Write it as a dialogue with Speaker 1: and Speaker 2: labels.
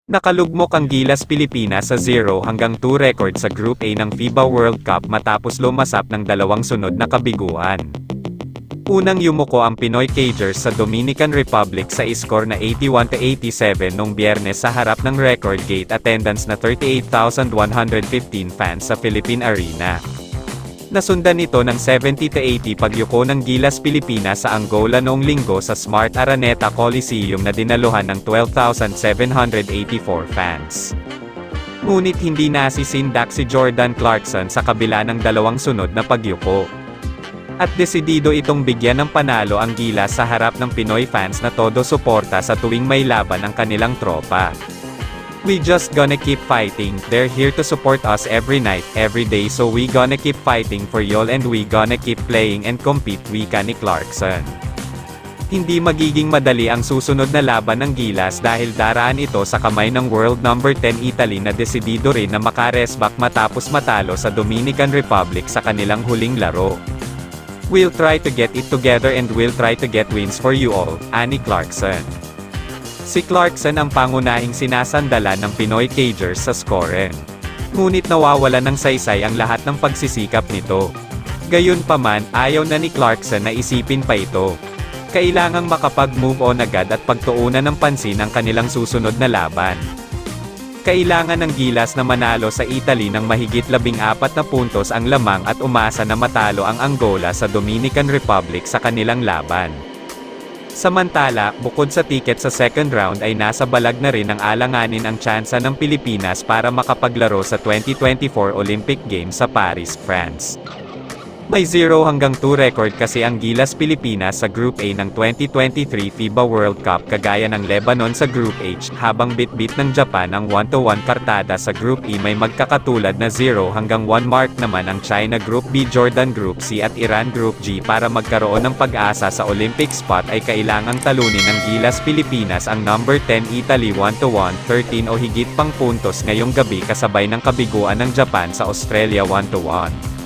Speaker 1: Nakalugmok ang Gilas Pilipinas sa 0-2 record sa Group A ng FIBA World Cup matapos lumasap ng dalawang sunod na kabiguan. Unang yumuko ang Pinoy Cagers sa Dominican Republic sa iskor na 81-87 noong Biyernes sa harap ng record gate attendance na 38,115 fans sa Philippine Arena. Nasundan ito ng 70-80 pagyuko ng Gilas Pilipinas sa Angola noong Linggo sa Smart Araneta Coliseum na dinaluhan ng 12,784 fans. Ngunit hindi nasisindak si Jordan Clarkson sa kabila ng dalawang sunod na pagyuko. At desidido itong bigyan ng panalo ang Gilas sa harap ng Pinoy fans na todo suporta sa tuwing may laban ang kanilang tropa. "We just gonna keep fighting, they're here to support us every night, every day, so we gonna keep fighting for y'all and we gonna keep playing and compete," wika ni Clarkson. Hindi magiging madali ang susunod na laban ng Gilas dahil daraan ito sa kamay ng world number 10 Italy na desidido rin na makaresback matapos matalo sa Dominican Republic sa kanilang huling laro. "We'll try to get it together and we'll try to get wins for you all," ani Clarkson. Si Clarkson ang pangunahing sinasandalan ng Pinoy Cagers sa scoren. Ngunit nawawala ng saysay ang lahat ng pagsisikap nito. Gayunpaman, ayaw na ni Clarkson na isipin pa ito. Kailangang makapag-move on agad at pagtuunan ng pansin ang kanilang susunod na laban. Kailangan ng Gilas na manalo sa Italy ng mahigit 14 na puntos ang lamang at umasa na matalo ang Angola sa Dominican Republic sa kanilang laban. Samantala, bukod sa tiket sa second round ay nasa balag na rin ang alanganin ang tsansa ng Pilipinas para makapaglaro sa 2024 Olympic Games sa Paris, France. May 0-2 record kasi ang Gilas Pilipinas sa Group A ng 2023 FIBA World Cup kagaya ng Lebanon sa Group H, habang bitbit ng Japan ang 1-1 kartada sa Group E. May magkakatulad na 0-1 mark naman ang China Group B, Jordan Group C at Iran Group G. Para magkaroon ng pag-asa sa Olympic spot ay kailangang talunin ng Gilas Pilipinas ang number 10 Italy 1-1, 13 o higit pang puntos ngayong gabi kasabay ng kabiguan ng Japan sa Australia 1-1.